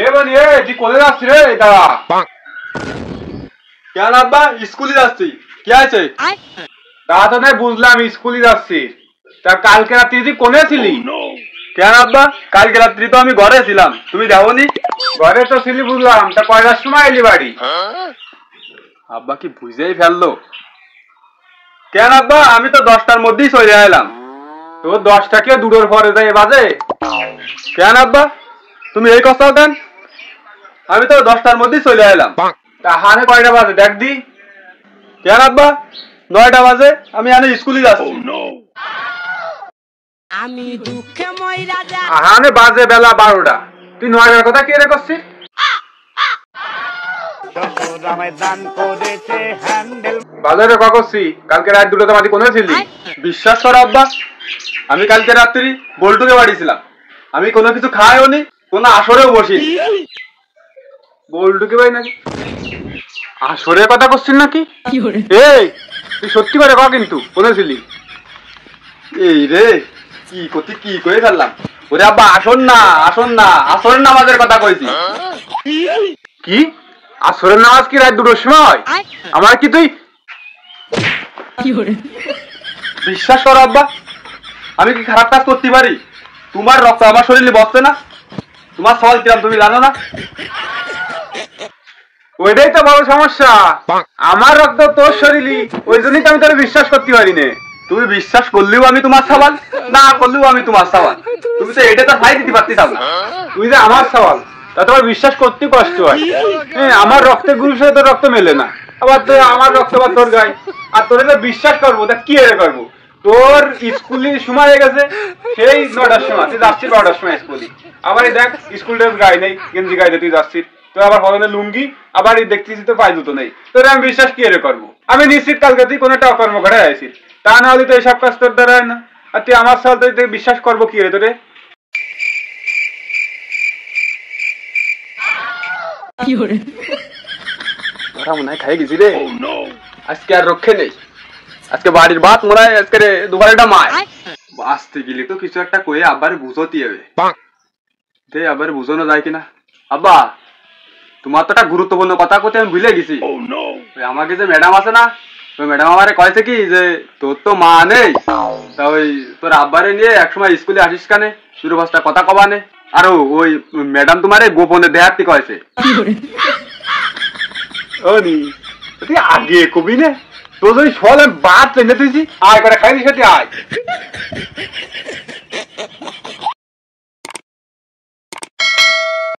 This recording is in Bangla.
এ বলি এ তুই কোথায় যাচ্ছিস রে দাঁড়া কেন আব্বা স্কুলে যাচ্ছি কি আছে তা তো নাই বুঝলাম স্কুলে যাচ্ছি তা কালকে রাত্রি তুই কোনে ছিলি কেন আব্বা কালকে রাত্রি তো আমি ঘরে ছিলাম তুমি যাওনি ঘরে তো ছিলি বুঝলাম তা কয়টার সময় এলি বাড়ি আব্বা কি বুঝেই ফেললো কেন আব্বা আমি তো 10টার মধ্যেই চলে এলাম তো 10টা কে দুটোর পরে যাই বাজে কেন আব্বা তুমি এই কথা কেন আমি তো 10টার মধ্যেই চলে এলাম তা হানে কয়টা বাজে দেখ দি কেন আব্বা 9টা বাজে আমি এখানে স্কুলে যাচ্ছি আমি দুঃখে মইরা যা হানে বাজে বেলা 12টা তুই 9টার কথা কি রে করছিস বাজারে ককছি কালকে রাত 2টা বাজে কোনে ছিলি বিশ্বাস কর আব্বা আমি কালকে রাত্রি বল্টুকে বাড়ি ছিলাম আমি কোনো কিছু খাইও নি কোনো আসরেও বসি বল্টুকে ভাই নাকি আসরের কথা করছিস নাকি এই তুই সত্যি করে ক কিন্তু কোনে ছিলি এই রে কি করতে কি করে ফেললাম ওরে আব্বা আসন না আসরের নামাজের কথা কইছি কি আসরের নামাজ কি রাত 2টার সময় আমার কি তুই বিশ্বাস কর আব্বা আমি কি খারাপ কাজ করতে পারি তোমার রক্ত আমার শরীরে বসছে না তোমার সওয়াল কিরাম তুমি জানো না ওইটাই তো বড় সমস্যা আমার রক্ত তোর শরীরে ওই জন্যই তো আমি তোর বিশ্বাস করতে পারি না তুমি বিশ্বাস করলেও আমি তোমার সওয়াল না করলেও আমি তোমার সওয়াল তুমি তো এটা তো ফাই দিতে পারতিস না তুই যে আমার সওয়াল তা তোমার বিশ্বাস করতে কষ্ট হয় হ্যাঁ আমার রক্তের গ্রুপের সাথে তোর রক্ত মেলে না আবার তুই আমার রক্ত বা তোর গায়ে আর তোর বিশ্বাস করবো তা কি এর করবো তোর স্কুলের সময় হয়ে গেছে সেই 9টার সময় তুই যাচ্ছিস 12টার সময় স্কুলে আবার এই দেখ স্কুল ড্রেস গায়ে নেই গেঞ্জি গায়ে তুই যাচ্ছিস তোর আবার হবে না লুঙ্গি আবার এই দেখতেছিস তো পায়ে জুতো নেই তোর আমি বিশ্বাস কি এর করবো আমি নিশ্চিত কালকে তুই কোনো একটা কর্ম করে আসিস তা না হলে তো এইসব কাজ তোর দ্বারা হয় না আর তুই আমার সাথে তুই বিশ্বাস করবো কি রে তোরে মনে হয় খাই গেছি রে আজকে আর রক্ষে নেই আজকে বাড়ির ভাত মনে হয় আজকে দুবার একটা মায় আসতে গেলে তো কিছু একটা কয়ে আবার বুঝতে হবে দে আবার বুঝানো যায় কিনা আব্বা তোমার তো একটা গুরুত্বপূর্ণ কথা করতে আমি ভুলে গেছি আমাকে যে ম্যাডাম আছে না ওই ম্যাডাম আমারে কয়েছে কি যে তোর তো মা নেই তা ওই তোর আব্বারে নিয়ে একসময় স্কুলে আসিস কানে 2-5টা কথা কবানে আর ওই ম্যাডাম তোমারে গোপনে দেখাতে কয়েছে তুই আগে কবি না তোর যদি ফল বাদ চেনে তুই আয় করে খাই দিস আয়